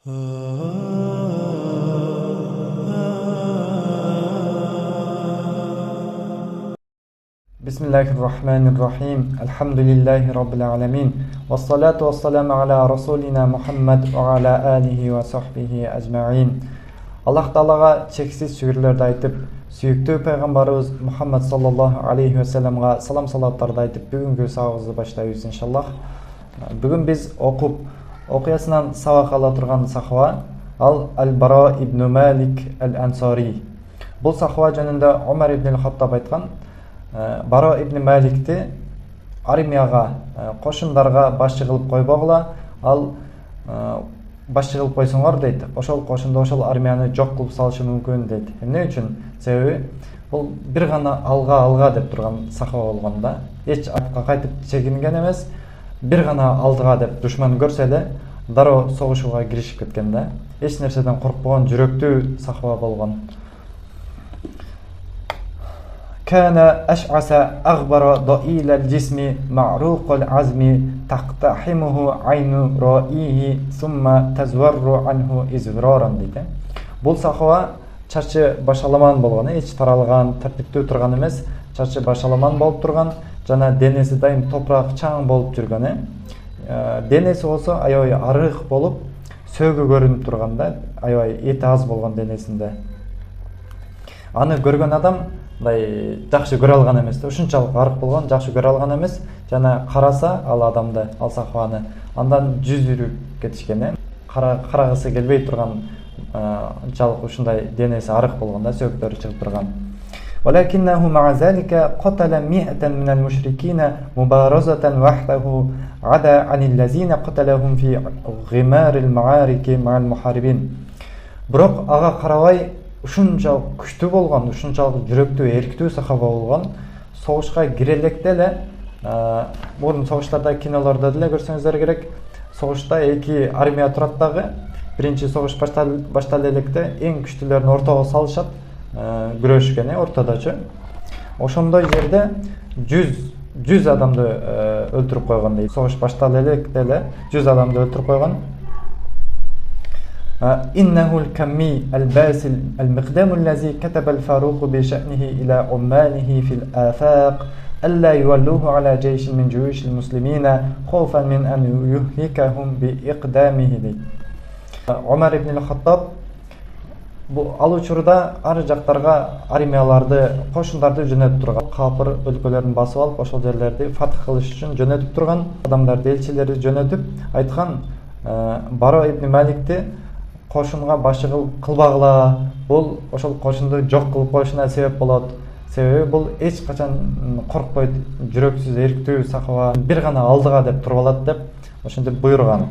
Bismillahirrahmanirrahim. Elhamdülillahi Rabbil alamin. Vessalatu vesselamu ala Rasulina Muhammad ve ala alihi ve sahbihi ecma'in. Allah Ta'alaga çeksiz şükürlerde aytıp, sүйүктүү пайгамбарыбыз Muhammad sallallahu aleyhi ve sellem'ga salam salattарды aytıp, бүгүнкү сабагыбызды баштайбыз иншаллах. Бүгүн биз окуясынан сабак ала турган сахаба ал Al-Bara ibn Malik al-Ansari. Бул сахаба жөнүндө Умар ibn al-Khattab айткан. Bara ibn Malik'ti армияга, кошундарга башчы кылып койбогула, ал башчы кылып койсоңор дейт. Ошол кошунда ошол армияны жок кылып салышы мүмкүн дейт. Эмне үчүн? Себеби бул бир гана алга деп турган сахаба болгон да. Эч артка кайтып чегинген эмес, бир гана алдыга деп душман көрсө эле дароо согушууга киришип кеткен да. Эч нерседен коркпогон жүрөктүү сахаба болгон. كان أشعث أغبر ضئيل الجسم معروق العزم تقتحمه عين رائيه ثم تزور عنه إزرارا дейді. Бұл сахаба чарчы башаламан болгон, эч таралган, тартиптүү турган эмес, чарчы башаламан болуп турган, жана денеси дайым топурак чаң болуп жүргөн. Денеси болсо аябай арык болуп, сөөгү көрүнүп турган да, аябай эти аз болгон денесинде. Аны көргөн адам жакшы көрө алган эмес, ушунчалык арык болгон, жакшы көрө алган эмес, жана караса ал адамды, ал сахабаны, андан жүз үрүп кетишкен. Карагысы келбей турган жалык ушундай денеси арык болгон да, сөктөрү чыгып турган. ولكنه مع ذلك قتل 100 من المشركين مبارزة وحده عدا عن الذين قتلهم في غمار المعارك مع المحاربين. Бирок ага карабай ушунчалык күчтүү болгон, ушунчалык жүрөктүү, эрктүү сахаба болгон, согушка кирелекте эле, мурун согуштарда, кинолордо деле көрсөңүздөр керек, согушта эки армия турат дагы, биринчи согуш баштале электе эң күчтүүлөрүн ортого салышат, күрөшкөн ортодочу. Ошондой жерде 100 адамды өлтүрүп койгон дейт. Согуш баштале электе эле 100 адамды өлтүрүп койгон. إنه الكمي الباسل المقدام الذي كتب الفاروق بشأنه إلى عماله في الآفاق ألا يولوه على جيش من جيوش المسلمين خوفا من أن يهلكهم بإقدامه. Умар ibn al-Khattab ал учурда ар жактарга армияларды, кошундарды жөнөтүп турган, капыр өлкөлөрүн басып алып, ошол жерлерди фатх кылыш үчүн жөнөтүп турган адамдарды, элчилерди жөнөтүп айткан, Bara ibn Malikти кошунга башчы кылбагыла, бул ошол кошунду жок кылып коюшуна себеп болот. Себеби бул эч качан коркпойт, жүрөксүз, эрктүү сахаба, бир гана алдыга деп туруп алат деп ошентип буйруган.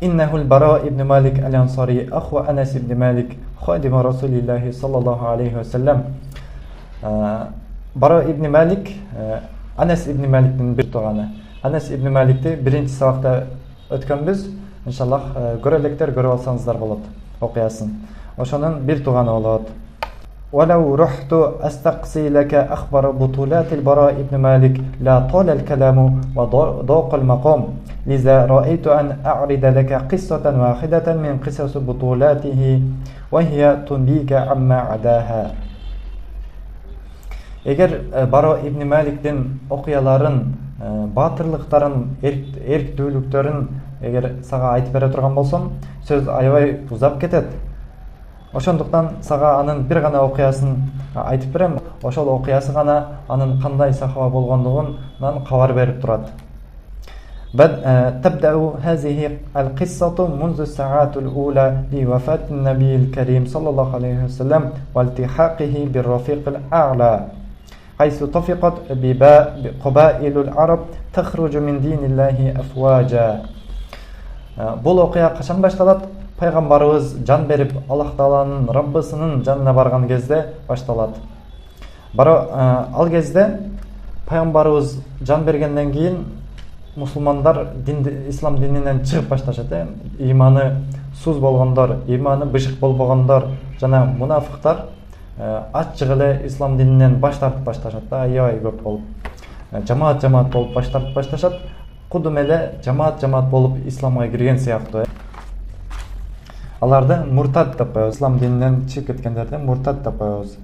إنه البراء ابن مالك الأنصاري أخو أنس ابن مالك خادم رسول الله صلى الله عليه وسلم. Bara ibn Malik Anas ibn Malik'in bir tuğanı. Anas ibn Malik'ti birinci sabakta ötkönbüz. İnşallah görelekler görüp alsanızlar bolot okuyaсын. Oşonun bir tuğanı bolot. ولو رحت أستقصي لك أخبار بطولات البراء ابن مالك لا طال الكلام وضاق المقام لذا رأيت أن أعرض لك قصة واحدة من قصص بطولاته وهي تنبيك عما عداها. Эгер Bara ibn Malik'tin окуяларын, батырлыктарын, эрктүүлүктөрүн эгер сага айтып бере турган болсом, сөз аябай узап кетет. Ошондуктан сага анын бир гана окуясын айтып берем. Ошол окуясы гана анын кандай сахаба болгондугунан кабар берип турат. تبدأ هذه القصة منذ الساعات الأولى لوفاة النبي الكريم صلى الله عليه وسلم والتحاقه بالرفيق الأعلى حيث طفقت قبائل العرب تخرج من دين الله أفواجا. Бул окуя качан башталат? Пайгамбарыбыз жан берип, Аллах Тааланын Раббысынын жанына барган кезде башталат. Ал кезде пайгамбарыбыз жан бергенден кийин мусулмандар ислам дининен чыгып башташат. Иманы суз болгондор, иманы бышык болбогондор жана мунафыктар аччык эле ислам дининен баш тартып башташат да, аябай көп болуп. Жамаат болуп баш тартып башташат. Кудум эле жамаат болуп исламга кирген сыяктуу. Аларды муртад деп коебуз. Ислам дининен чыгып кеткендерди муртад деп коебуз.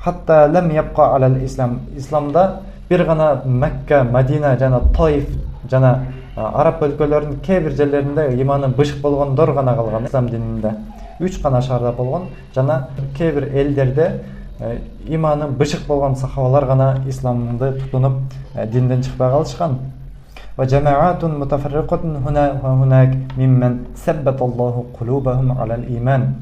Хатта лам ябқа алал ислам. Исламда бир гана Мекка, Мадина жана Таиф жана араб өлкөлөрүнүн кээ бир жерлеринде иманы бышык болгондор гана калган. Ислам дининде 3 гана шаарда болгон жана кээ бир элдерде иманы бышык болгон сахабалар гана исламды тутунуп динден чыкпай калышкан. Ва жамаатун мутафарриқатун хуна ва хунак миммен саббата Аллаху кулубахум алал иман.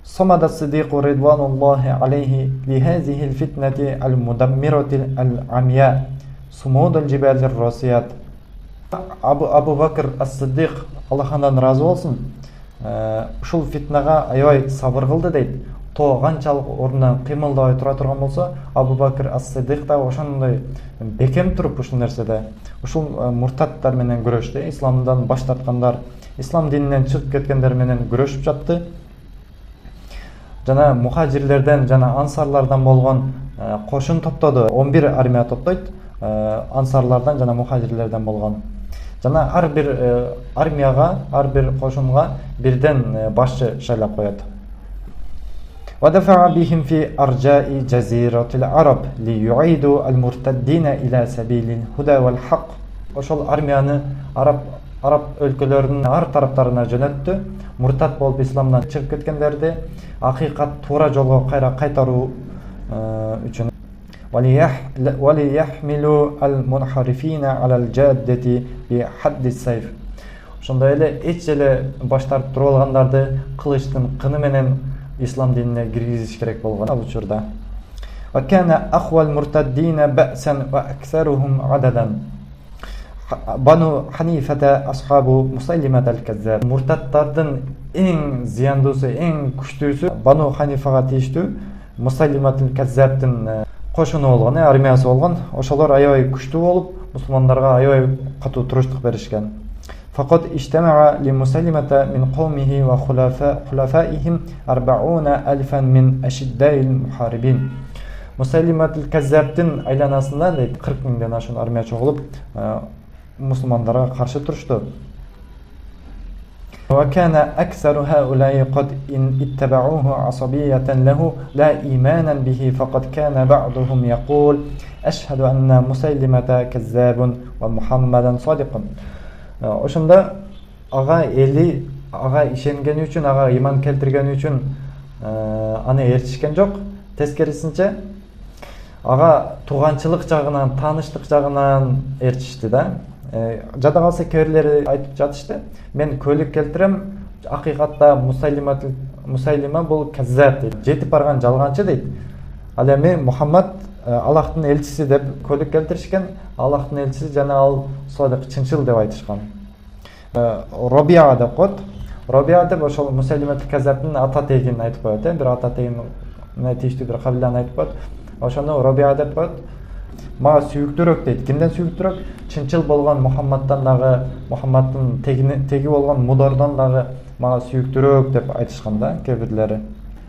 صمد الصديق رضوان الله عليه لهذه الفتنة المدمرة العمياء صمود الجبال الراسيات. Абу Бакр ас-Сиддиқ Аллахтан разы болсын, ушул фитнага аябай сабыр кылды дейт. То канчалык ордунан кыймылдабай тура турган болсо, Абу Бакр ас-Сиддиқ да ошондой бекем туруп ушул нерседе, ушул муртаттар менен күрөштү, исламдан баш тарткандар, ислам дининен чыгып кеткендер менен күрөшүп жатты. Жана мухажирлерден жана ансарлардан болгон кошун топтоду. 11 армия топтойт. Ансарлардан жана мухажирлерден болгон. Жана ар бир армияга, ар бир кошунга бирден башчы шайлап коет. ودفع بهم في أرجاء جزيرة العرب ليعيدوا المرتدين إلى سبيل الهدى والحق. Ошол армияны араб өлкөлөрүнүн ар тараптарына жөнөттү. Муртат болуп исламдан чыгып кеткендерди акыйкат туура жолго кайра кайтаруу үчүн. وليحملوا المنحرفين على الجادة بحد السيف. Ошондой эле эч эле баш тартып туруп алгандарды кылычтын кыны менен ислам динине киргизиш керек болгон ал учурда. وكان أخوى المرتدين بأسا وأكثرهم عددا Banu Hanifete ashabu Musaylimetel Kezzab. Murtattardın en ziyandысы, en күчтүүсү Banu Hanifага тийиштүү Musaylimetel Kezzab'dын кошуну болгон, армиясы болгон. Ошолор аябай күчтүү болуп, мусулмандарга аябай катуу туруштук беришкен. Faqat ijtama'a li Musaylimata min qawmihi wa khulafaihim 40,000 min ashidda'il muharibin. Musaylimetel Kezzab'dын айланасында 40 миңден ашуун армия чогулуп мусулмандарга каршы турушту. وكان أكثر هؤلاء قد اتبعوه عصبية له لا إيمانا به فقد كان بعضهم يقول أشهد أن مسيلمة كذاب ومحمدا صادق. Ошондо ага эли ага ишенгени үчүн, ага иман келтиргени үчүн аны ээрчишкен жок. Тескерисинче ага тууганчылык жагынан, тааныштык жагынан ээрчишти да. Жада калса кээрлери айтып жатышты. Мен көлүк келтирем, акыйкатта Мусайлима бул каззаб дейт. Жетип барган жалганчы дейт. Ал эми Мухаммад Аллахтын элчиси деп көлүк келтиришкен. Аллахтын элчиси жана ал содик чынчыл деп айтышкан. Робия деп коет. Робия деп ошол Мусайлимат каззабдын ата тегин айтып коет. Бир ата тегине тийиштүү бир кабиланы айтып коет. Ошону Робия деп коет. Мага сүйүктүүрөөк дейт. Кимден сүйүктүүрөөк? Чынчыл болгон Мухаммаддан дагы, Мухаммаддын теги болгон Мудордон дагы мага сүйүктүүрөөк деп айтышкан да кээ-бирлери.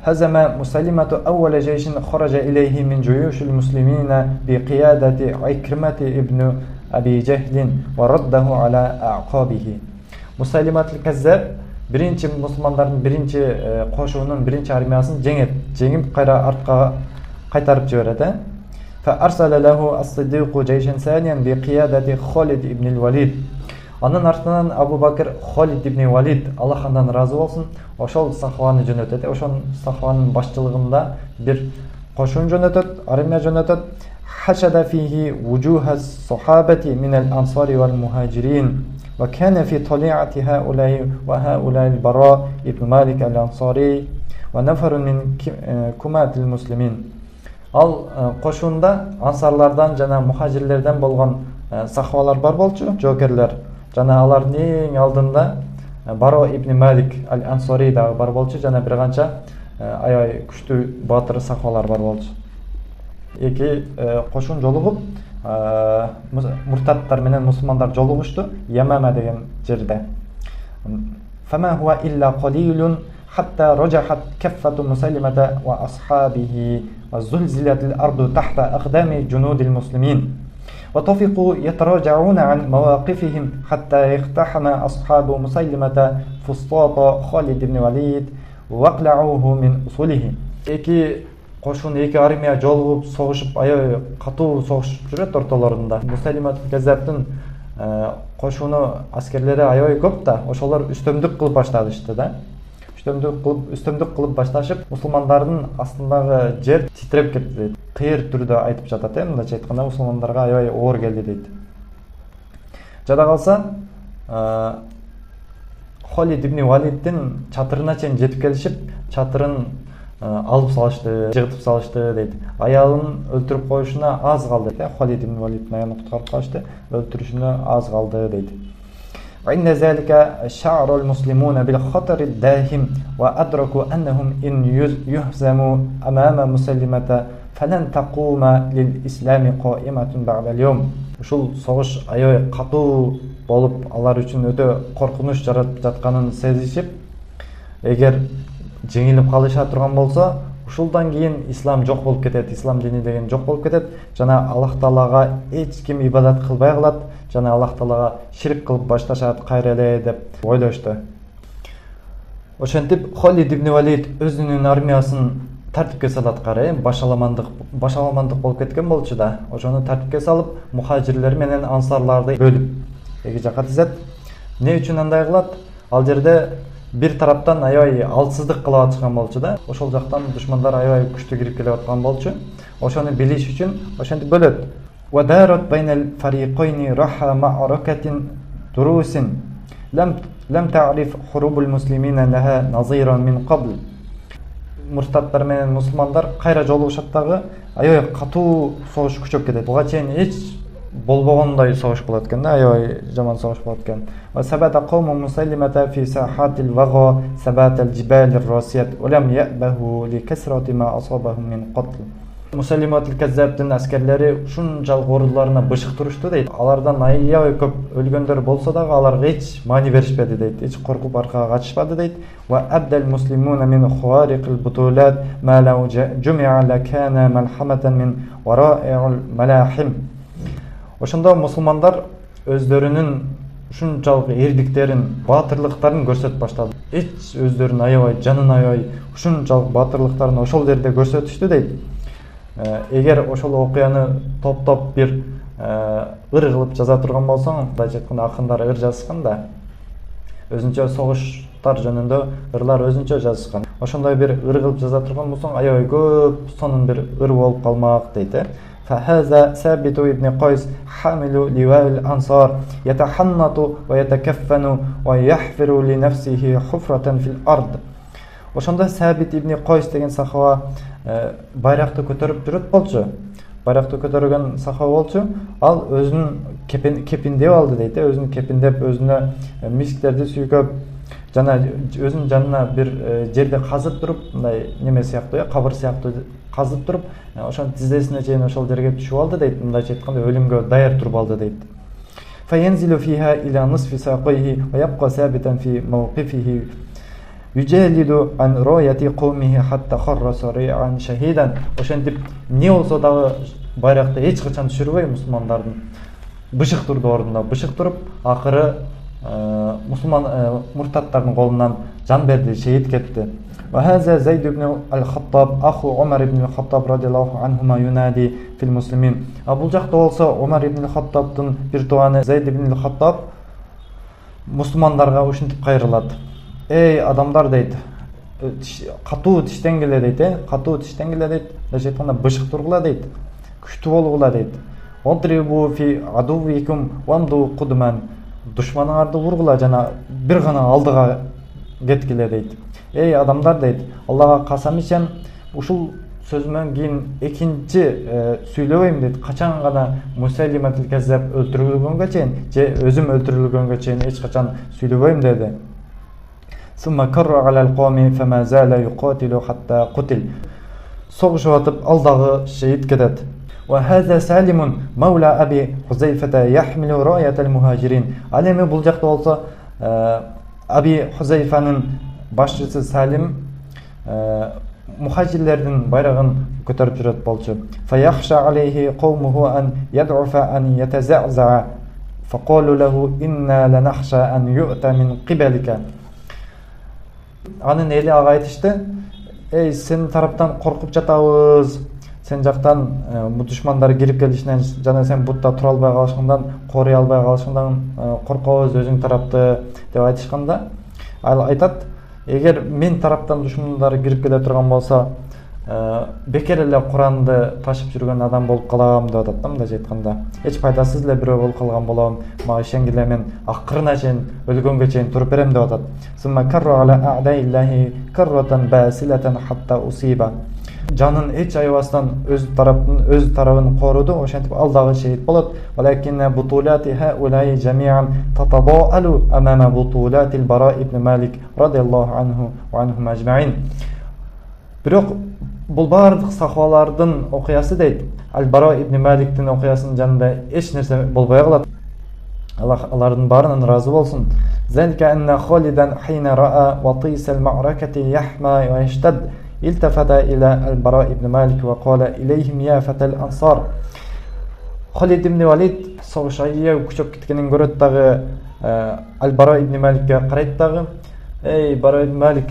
Hazama Musaylimatu awwala jayshin kharaja ilayhi min juyush al-muslimina bi qiyadati Ikrimah ibn Abi Jahl wa raddahu ala a'qabihi. Musaylimat al-Kazzab birinchi musulmandардын birinchi кошуунун birinchi армиясын жеңип кайра артка кайтарып жиберет. فأرسل له الصديق جيشا ثانيا بقيادة خالد ibn al-Walid. Анын артынан Абу Бакр Халид ibn Walid, Аллахтан разы болсун, ошол сахабаны жөнөтөт. Ошол сахабанын башчылыгында бир кошун жөнөтөт, армия жөнөтөт. Хашада фихи вужуха ас-сахабати мин ал-ансари вал-мухажирин. Ва кана фи тали'ати хаулаи ва хаулаи al-Bara ibn Malik al-Ansari ва нафарун мин кумат al-muslimin. Ал кошунда ансарлардан жана мухажирлерден болгон сахабалар бар болчу, жоокерлер. Жана алардын эң алдында Баро ибн Малик ал-Ансари дагы бар болчу, жана бир канча аябай күчтүү баатыр сахабалар бар болчу. Эки кошун жолугуп муртаттар менен мусулмандар жолугушту Ямама деген жерде. Фама хуа илля қалилун حتى رجحت كفة مسيلمة وأصحابه وزلزلت الأرض تحت أقدام جنود المسلمين وطفقوا يتراجعون عن مواقفهم حتى اقتحم أصحاب مسيلمة فسطاط خالد بن وليد وأقلعوه من أصوله. Эки кошун, эки армия жолугуп согушуп, аябай катуу согушуп жүрөт ортолорунда. Мусайлимат Каззабтын кошуну аскерлери аябай көп да, ошолор үстөмдүк кылып башташты да. Үстөмдүк кылып башташып, мусулмандардын астындагы жер титиреп кетти дейт. Кыйыр түрдө айтып жатат, мындайча айтканда мусулмандарга аябай оор келди дейт. Жада калса, Халид ибн Валиддин чатырына чейин жетип келишип, чатырын алып салышты, жыгытып салышты дейт. Аялын өлтүрүп коюшуна аз калды. Халид ибн Валиддин аялын куткарып калышты, өлтүрүшүнө аз калды дейт. وإن ذلك شعر المسلمون بالخطر الداهم وأدركوا أنهم إن يهزموا أمام مسلمة فلن تقوم للإسلام قائمة بعد اليوم. Ушул согуш аябай катуу болуп, алар үчүн өтө коркунуч жаратып жатканын сезишип, эгер жеңилип калыша турган болсо, ушулдан кийин ислам жок болуп кетет, ислам дини деген жок болуп кетет, жана Аллах Таалага эч ким ибадат кылбай калат, жана Аллах Таалага ширк кылып башташат кайра эле деп ойлошту. Ошентип Халид ибн Валид өзүнүн армиясын тартипке салат кара, башаламандык болуп кеткен болчу да. Ошону тартипке салып, мухажирлер менен ансарларды бөлүп эки жакка тизет. Эмне үчүн андай кылат? Ал жерде бир тараптан аябай алсыздык кылып атышкан болчу да. Ошол жактан душмандар аябай күчтүү кирип келип аткан болчу. Ошону билиш үчүн ошентип бөлөт. وَدَارَتْ بَيْنَ الْفَرِيقَيْنِ رَحَى مَعْرَكَةٍ دُرُوسٍ لَمْ تَعْرِفْ حُرُوبُ الْمُسْلِمِينَ لَهَا نَظِيرًا مِنْ قَبْلِ. Муртаттар менен мусулмандар кайра жолугушат дагы, аябай катуу согуш күчөп кетет. Буга чейин эч болбогондой согуш болот экен да, аябай жаман согуш болот экен. وَثَبَتَ قَوْمُ مُسَيْلِمَةَ فِي سَاحَاتِ الْوَغَى ثَبَاتَ الْجِبَالِ الرَّاسِيَةِ وَلَمْ يَأْبَهُ لِكَثْرَةِ مَا أَصَابَهُم مِنْ قَتْلٍ. Мусайлимат Каззабтын аскерлери ушунчалык ооруларына бышык турушту дейт. Алардан аябай көп өлгөндөр болсо дагы аларга эч маани беришпеди дейт. Эч коркуп аркага качышпады дейт. Ва абдал муслимуна мин хуарикил бутулат ма лау жуми'a лакана малхаматан мин вараи'ил малахим. Ошондо мусулмандар өздөрүнүн ушунчалык эрдиктерин, баатырлыктарын көрсөтүп баштады. Эч өздөрүнүн аябай жанын аябай ушунчалык баатырлыктарын ошол жерде көрсөтүштү дейт. Эгер ошол окуяны топтоп бир ыр кылып жаза турган болсоң, мындайча айтканда акындар ыр жазышкан да. Өзүнчө согуштар жөнүндө ырлар өзүнчө жазышкан. Ошондой бир ыр кылып жаза турган болсоң, аябай көп сонун бир ыр болуп калмак дейт. فهذا ثابت ابن قيس حامل لواء الأنصار يتحنط ويتكفن ويحفر لنفسه حفرة في الأرض. Ошондо Сабит ибн Койс деген сахаба байракты көтөрүп жүрөт болчу. Байракты көтөргөн сахаба болчу. Ал өзүнүн кепиндеп алды дейт. Өзүнүн кепиндеп, өзүнө мисктерди сүйкөп, жана өзүнүн жанына бир жерде казып туруп, мындай неме сыяктуу, кабыр сыяктуу казып туруп, ошонун тизесине чейин ошол жерге түшүп алды дейт. Мындайча айтканда өлүмгө даяр туруп алды дейт. فينزل فيها إلى نصف ساقيه ويبقى ثابتا في موقفه يجالد عن راية قومه حتى خر صريعا شهيدا. Ошентип эмне болсо дагы байракты эч качан түшүрбөй мусулмандардын бышык турду ордунда, бышык туруп, акыры муртаттардын колунан жан берди, шehit кетти. وهذا زيد بن الخطاب أخو عمر بن الخطاب رضي الله عنهما ينادي في المسلمين. Бул жакта болсо Умар ибн Хаттабтын бир туганы Зейд ибн Хаттаб мусулмандарга ушинтип кайрылат. Эй адамдар дейт, катуу тиштенгиле дейт, катуу тиштенгиле дейт, десе айтканда бышык тургула дейт, күчтүү болгула дейт. Одрибу фи адувикум вамду кудман. Душманыңарды ургула жана бир гана алдыга кеткиле дейт. Эй адамдар дейт, Аллага касам ичем, ушул сөзүмөн кийин экинчи сүйлөбөйм дейт. Качан гана Мусайлимат Каззаб өлтүрүлгөнгө чейин, же өзүм өлтүрүлгөнгө чейин эч качан сүйлөбөйм деди. ثم كر على القوم فما زال يقاتل حتى قتل. Согушуп атып, ал дагы шehit кетет. وهذا سالم مولى أبي حذيفة يحمل راية المهاجرين. Ал эми бул жакта болсо Аби Хузайфанын башчысы Салим muhajirlerдің байрағын көтеріп жүреді болчу. فَيَخْشَى عَلَيْهِ قَوْمُهُ أَنْ يَضْعُفَ أَنْ يَتَزَعْزَعَ فَقَالُوا لَهُ إِنَّا لَنَخْشَى أَنْ يُؤْتَ مِنْ قِبَلِكَ. Анын эли ага айтышты: "Эй, сен тараптан коркуп жатабыз. Сен жактан бу душмандар кирип келишинен жана сен бутта тура албай калышыңдан, корый албай калышыңдан коркобуз өзүң тарапты" деп айтышканда, ал айтат: "Эгер мен тараптан душмандар кирип келе турган болсо, бекер эле Куранды ташып жүргөн адам болуп калам" деп атат да, мындайча айтканда. Эч пайдасыз эле бирөө болуп калган болом, мага ишенгиле мен акырына чейин өлгөнгө чейин туруп берем деп атат. "Сумма карра ала а'даиллахи каррatan basilatan hatta usiba". Жанын эч аябастан өз тарабын коруду, ошентип ал дагы шейит болот. "Валакинна бутулати хаулай жамиан татабаалу амама бутулати al-Bara ibn Malik радиаллаху анху ва анхум ажмаин". Бирок бул бардык сахабалардын окуясы дейт. Al-Bara ibn Malik'тин окуясынын жанында эч нерсе болбой калат. Аллах алардын баарынан разы болсун. "Залика анна Халидан хина ра'a ватис al-ma'rakati yahma wa yashtad التفت إلى البراء بن مالك وقال إليهم يا فتى الأنصار". Халид ибн Валид согуш айя күчөп кеткенин көрөт дагы, Al-Bara ibn Маликке карайт дагы: "Эй, Бара ибн Малик,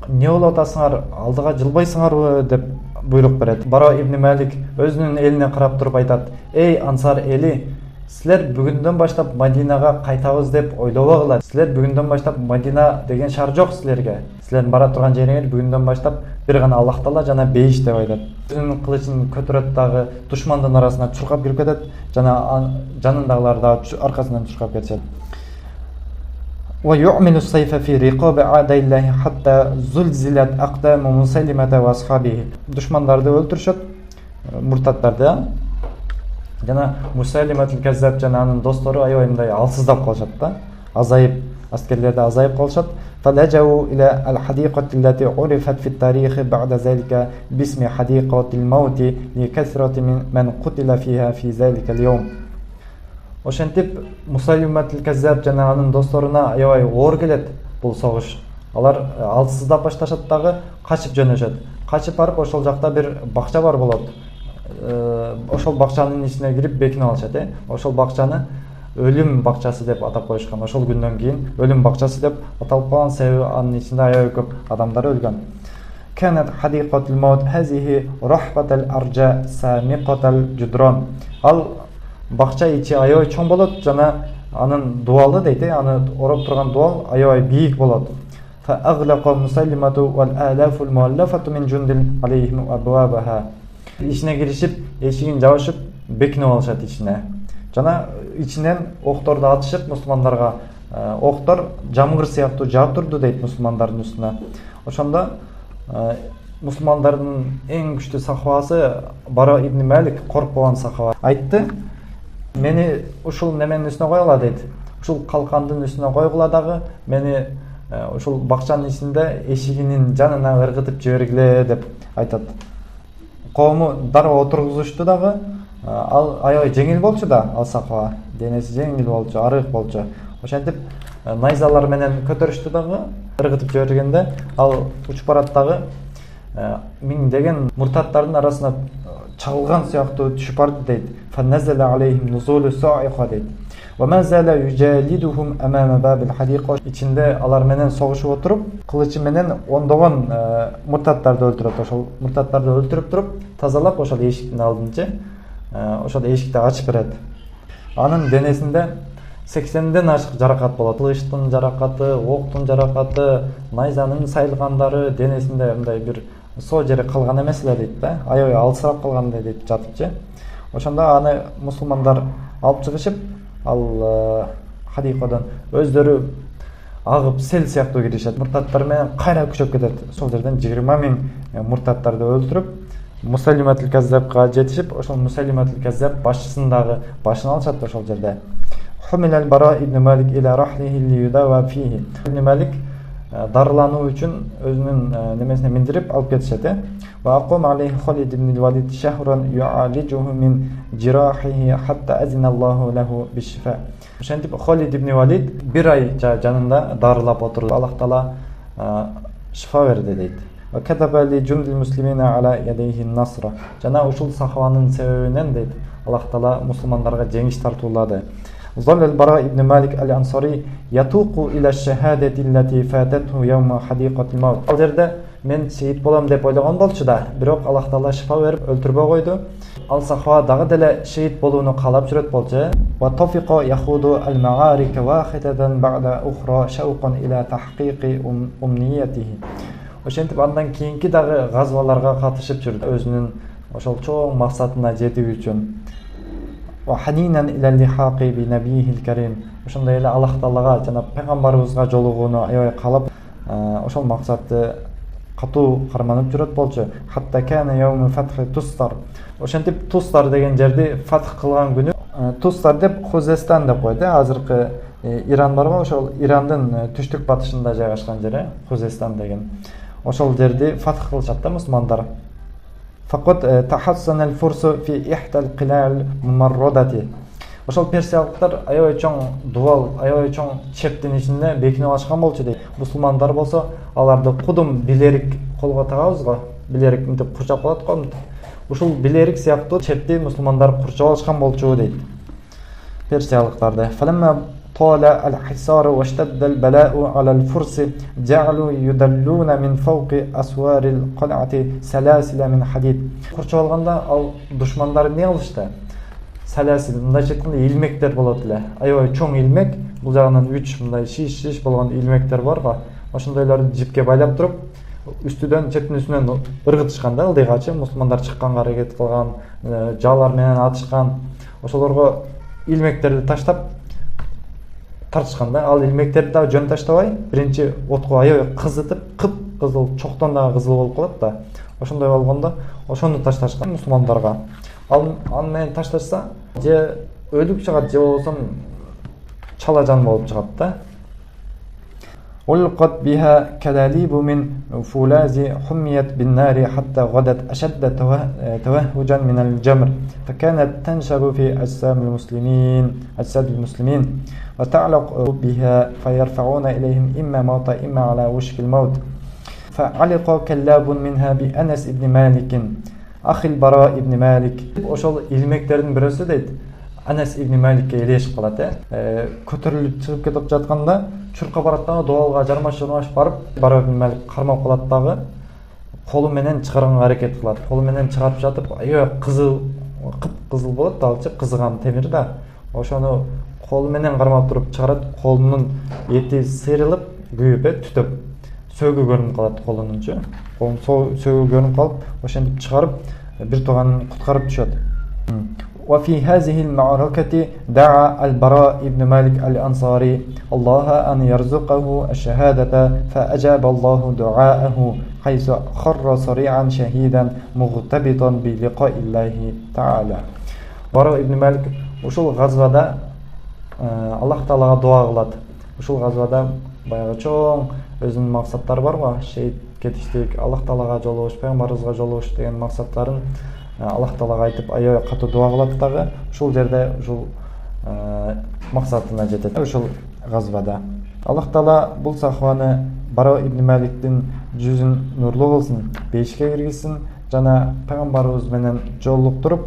не болуп атасыңар? Алдыга жылбайсыңарбы?" деп буйрук берет. Бара ибн Малик өзүнүн элине карап туруп айтат: "Эй, Ансар эли, силер бүгүндөн баштап Мадинага кайтабыз деп ойлобогула. Силер бүгүндөн баштап Мадина деген шаар жок силерге. Силердин бара турган жериңер бүгүндөн баштап бир гана Аллах Таала жана бейиш" деп айтат. Өзүнүн кылычын көтөрөт дагы, душмандын арасына чуркап кирип кетет, жана жанындагылар дагы аркасынан чуркап кетишет. ويعمل السيف في رقاب أعداء الله حتى زلزلت أقدام مسيلمة وأصحابه. Душмандарды өлтүрүшөт, муртаттарды. Жана Мусайлиматул Каззаб жана анын достору аябай мындай алсыздап калышат да. Азайып, аскерлерди азайып калышат. فلجأوا إلى الحديقة التي عرفت في التاريخ بعد ذلك باسم حديقة الموت لكثرة من قتل فيها في ذلك اليوم. Ошентип Мусайлиматул Каззаб жана анын досторуна аябай оор келет бул согуш. Алар алсыздап башташат дагы, качып жөнөшөт. Качып барып ошол жакта бир бакча бар болот. Ошол бакчанын ичине кирип бекинип алышат. Ошол бакчаны өлүм бакчасы деп атап коюшкан. Ошол күндөн кийин өлүм бакчасы деп аталып калган, себеби анын ичинде аябай көп адамдар өлгөн. كانت حديقة الموت هذه رحبة الأرجاء سامقة الجدران. Ал бакча ичи аябай чоң болот жана анын дуалы дейт, аны ороп турган дуал аябай бийик болот. فأغلق مسيلمة والآلاف المؤلفة من جند عليهم أبوابها. Ичине киришип, эшигин жабышып, бекинип алышат ичине. Жана ичинен окторду атышып мусулмандарга, октор жамгыр сыяктуу жаап турду дейт мусулмандардын үстүнө. Ошондо мусулмандардын эң күчтүү сахабасы Бара ибн Малик коркпогон сахаба айтты: "Мени ушул неменин үстүнө койгула" дейт. Ушул калкандын үстүнө койгула дагы, мени ушул бакчанын ичинде эшигинин жанына ыргытып жибергиле деп айтат. Коому дароо отургузушту дагы. Ал аябай жеңил болчу да, ал сахаба. Денеси жеңил болчу, арык болчу. Ошентип найзалар менен көтөрүштү дагы, ыргытып жибергенде ал учуп барат дагы, миңдеген муртаттардын арасына чагылган сыяктуу түшүп барды дейт. فنزل عليهم نزول صاعقة дейт. وما زال يجالدهم أمام باب الحديقة. Ичинде алар менен согушуп отуруп, кылычы менен ондогон муртаттарды өлтүрөт. Ошол муртаттарды өлтүрүп туруп, тазалап ошол эшиктин алдынча, ошол эшикти ачып берет. Анын денесинде 80ден ашык жаракат болот. Кылычтын жаракаты, октун жаракаты, найзанын сайылгандары, денесинде мындай бир соо жери калган эмес эле дейт да. Аябай алсырап калган дейт жатыпчы. Ошондо аны мусулмандар алып чыгышып, ал хадикадан өздөрү агып сел сыяктуу киришет. Муртаттар менен кайра күчөп кетет. Сол жерден 20 000 муртаттарды өлтүрүп, Мусайлиматул Каззабга жетишип, ошол Мусайлиматул Каззаб башчысын дагы башын алышат ошол жерде. حمل البراء ابن مالك إلى رحله ليداوى فيه. ابن مالك дарылануу үчүн өзүнүн немесине миндирип алып кетишет. وأقام عليه خالد بن الوليد شهرا يعالجه من جراحه حتى أذن الله له بالشفاء. Ошентип Халид ибн Валид бир ай жанында дарылап отурду. Аллах Таала шифа берди дейт. وكتب لجند المسلمين على يديه النصر. Жана ушул сахабанын себебинен дейт Аллах Таала мусулмандарга жеңиш тартуулады. ظل البراء بن مالك الأنصاري يتوق إلى الشهادة التي فاتته يوم حديقة الموت. Ал жерде мен шейит болам деп ойлогон болчу да, бирок Аллах Таала шифа берип өлтүрбөй койду. Ал сахаба дагы деле шейит болууну каалап жүрөт болчу. Ва тофиqa яхуду al-ma'arik wahidatan ba'da ukhra shawqan ila tahqiqi umniyatihi. Ошентип андан кийинки дагы газваларга катышып жүрдү, өзүнүн ошол чоң максатына жетүү үчүн. Ва ханинан ila lihaqi bi nabiyil karim. Ошондой эле Аллах Таалага жана пайгамбарыбызга жолугууну аябай каалап, ошол максатты катуу карманып жүрөт болчу. Хатта кана яуму фатхи Тустар. Ошентип Тустар деген жерди фатх кылган күнү, Тустар деп Хузестан деп койду. Азыркы Иран бар го, ошол Ирандын түштүк батышында жайгашкан жери Хузестан деген. Ошол жерди фатх кылышат да мусулмандар. Фақат тахассана al-фурсу фи ихтал qilal mumarradati. Ошол персиялыктар аябай чоң дубал, аябай чоң чептин ичинде бекинип алышкан болчу дейт. Мусулмандар болсо, аларды кудум билерик колго тагабыз го, билерик мынтип курчап калат го. Ушул билерик сыяктуу чепти мусулмандар курчап алышкан болчу дейт. Персиялыктарды. Фаламма طال الحصار واشتد البلاء على الفرس جعلوا يدلون من فوق أسوار القلعة سلاسل من حديد. Курчап алганда ал душмандар эмне кылышты? Саласил, мындай чекинде илмектер болот эле. Аябай чоң илмек, бул жагынан 3 мындай шиш болгон илмектер бар го. Ошондойлорду жипке байлап туруп, үстүдөн чептин үстүнөн ыргытышкан да, ылдыйгачы мусулмандар чыкканга аракет кылган, жалар менен атышкан. Ошолорго илмектерди таштап тартышкан да. Ал илмектерди да жөн таштабай, биринчи отко аябай кызытып, кып-кызыл, чоктон дагы кызыл болуп калат да. Ошондой болгондо ошону ташташкан мусулмандарга. Ал менен ташташса, же өлүп чыгат, же болбосо чала жан болуп чыгат да. ألقت بها كلاليب من فولاذ حميت بالنار حتى غدت أشد توهجا من الجمر فكانت تنشب في أجساد المسلمين وتعلق بها فيرفعون إليهم إما موت إما على وشك الموت فعلق كلاب منها بأنس بن مالك أخي البراء بن مالك. Ошол илмектердин бирөөсү дейт, Анас ибн Маликке элешип калат. Көтөрүлүп чыгып кетип жатканда чурка барат дагы дуалга жармаш барып, Бара ибн Малик кармап калат дагы, колу менен чыгарганга аракет кылат. Колу менен чыгарып жатып, аябай кызыл, кып-кызыл болот да, алчы кызыган темир да. Ошону колу менен кармап туруп чыгарат, колунун эти сыйрылып, күйүп, түтөп, сөөгү көрүнүп калат колунунчу. Колун сөөгү көрүнүп калып, ошентип чыгарып, бир туганын куткарып түшөт. وفي هذه المعركة دعا البراء بن مالك الأنصاري الله أن يرزقه الشهادة فأجاب الله دعاءه حيث خر صريعا شهيدا مغتبطا بلقاء الله تعالى. Бара ибн Малик ушул газвада Аллах Таалага дуа кылат. Ушул газвада баягы чоң өзүнүн максаттары бар го, шейит кетиштик, Аллах Таалага жолугуш, пайгамбарыбызга жолугуш деген максаттарын Аллах Таалага айтып, аябай катуу дуа кылат дагы. Ушул жерде ушул максатына жетет. Ушул газвада Аллах Таала бул сахабаны Бара ибн Маликтин жүзүн нурлуу кылсын, бейишке киргизсин жана пайгамбарыбыз менен жолуктуруп,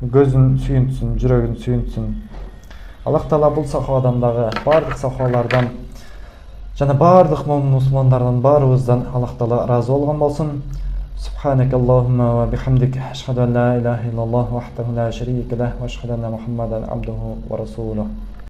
көзүн сүйүнтсүн, жүрөгүн сүйүнтсүн. Аллах Таала бул сахабадан дагы бардык сахабалардан жана бардык мусулмандардан баарыбыздан Аллах Таала ыраазы болгон болсун. سبحانك اللهم وبحمدك أشهد أن لا إله إلا الله وحده لا شريك له وأشهد أن محمدا عبده ورسوله.